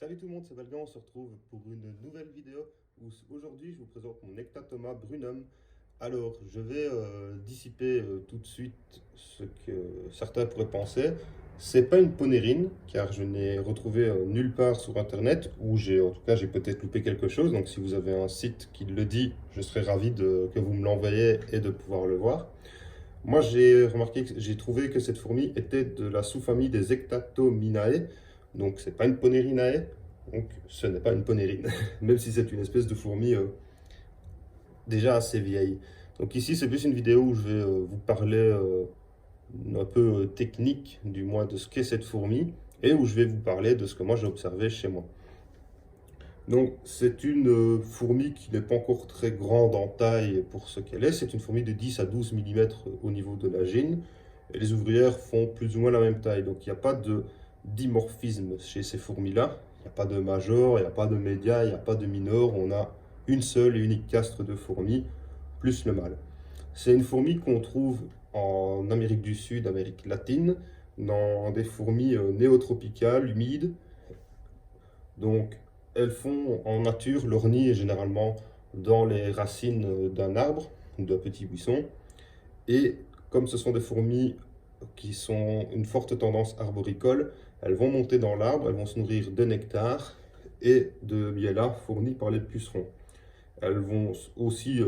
Salut tout le monde, c'est Valgan, on se retrouve pour une nouvelle vidéo où aujourd'hui je vous présente mon Ectatoma brunum. Alors, je vais dissiper tout de suite ce que certains pourraient penser. C'est pas une ponérine, car je n'ai retrouvé nulle part sur internet, ou en tout cas j'ai peut-être loupé quelque chose. Donc si vous avez un site qui le dit, je serais ravi que vous me l'envoyiez et de pouvoir le voir. Moi j'ai trouvé que cette fourmi était de la sous-famille des Ectatominae. Donc c'est pas une Ponérinae, donc ce n'est pas une Ponérine, même si c'est une espèce de fourmi déjà assez vieille. Donc ici c'est plus une vidéo où je vais vous parler un peu technique, du moins de ce qu'est cette fourmi, et où je vais vous parler de ce que moi j'ai observé chez moi. Donc c'est une fourmi qui n'est pas encore très grande en taille pour ce qu'elle est. C'est une fourmi de 10 à 12 mm au niveau de la gine. Et les ouvrières font plus ou moins la même taille. Donc il n'y a pas de dimorphisme chez ces fourmis-là. Il n'y a pas de major, il n'y a pas de média, il n'y a pas de minor. On a une seule et unique castre de fourmis, plus le mâle. C'est une fourmi qu'on trouve en Amérique du Sud, Amérique latine, dans des fourmis néotropicales, humides. Donc elles font en nature, leur nid est généralement dans les racines d'un arbre ou d'un petit buisson. Et comme ce sont des fourmis qui ont une forte tendance arboricole, elles vont monter dans l'arbre, elles vont se nourrir de nectar et de miel fourni par les pucerons. Elles vont aussi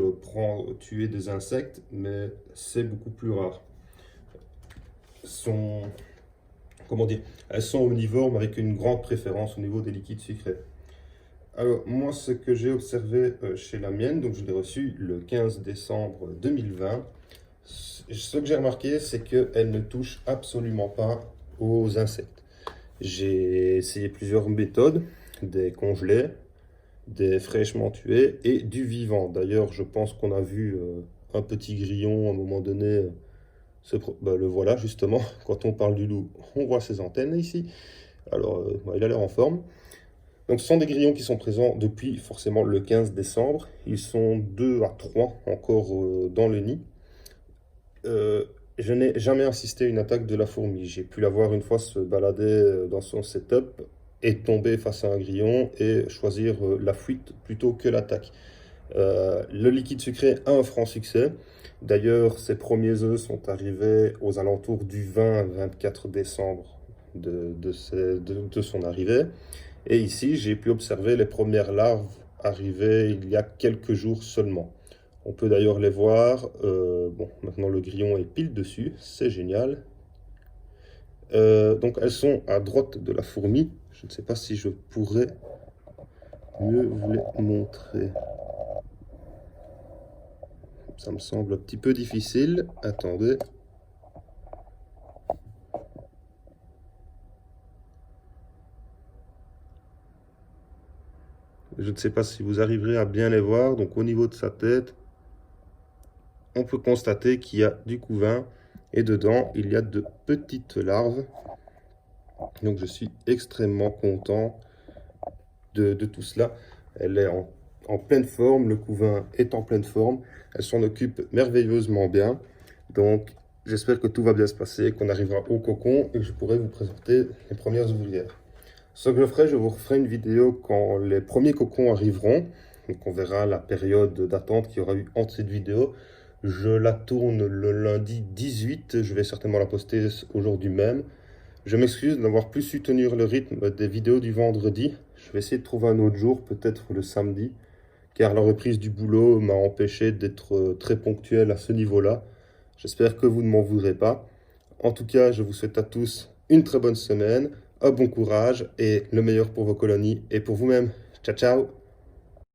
tuer des insectes, mais c'est beaucoup plus rare. Elles sont omnivores avec une grande préférence au niveau des liquides sucrés. Alors, moi, ce que j'ai observé chez la mienne, donc je l'ai reçue le 15 décembre 2020, ce que j'ai remarqué, c'est qu'elle ne touche absolument pas aux insectes. J'ai essayé plusieurs méthodes, des congelés, des fraîchement tués et du vivant. D'ailleurs, je pense qu'on a vu un petit grillon à un moment donné. Le voilà justement, quand on parle du loup, on voit ses antennes ici. Alors, il a l'air en forme. Donc ce sont des grillons qui sont présents depuis forcément le 15 décembre. Ils sont 2 à 3 encore dans le nid. Je n'ai jamais assisté à une attaque de la fourmi. J'ai pu la voir une fois se balader dans son setup et tomber face à un grillon et choisir la fuite plutôt que l'attaque. Le liquide sucré a un franc succès. D'ailleurs, ses premiers œufs sont arrivés aux alentours du 20-24 décembre de son arrivée. Et ici, j'ai pu observer les premières larves arriver il y a quelques jours seulement. On peut d'ailleurs les voir. Bon, maintenant le grillon est pile dessus, c'est génial. Donc elles sont à droite de la fourmi. Je ne sais pas si je pourrais mieux vous les montrer. Ça me semble un petit peu difficile. Attendez. Je ne sais pas si vous arriverez à bien les voir. Donc au niveau de sa tête, on peut constater qu'il y a du couvain et dedans, il y a de petites larves. Donc je suis extrêmement content de tout cela. Elle est en pleine forme, le couvain est en pleine forme. Elle s'en occupe merveilleusement bien. Donc j'espère que tout va bien se passer, qu'on arrivera au cocon et que je pourrai vous présenter les premières ouvrières. Ce que je ferai, je vous referai une vidéo quand les premiers cocons arriveront. Donc on verra la période d'attente qu'il y aura eu entre cette vidéo. Je la tourne le lundi 18. Je vais certainement la poster aujourd'hui même. Je m'excuse de n'avoir plus su tenir le rythme des vidéos du vendredi. Je vais essayer de trouver un autre jour, peut-être le samedi. Car la reprise du boulot m'a empêché d'être très ponctuel à ce niveau-là. J'espère que vous ne m'en voudrez pas. En tout cas, je vous souhaite à tous une très bonne semaine, un bon courage et le meilleur pour vos colonies et pour vous-même. Ciao, ciao!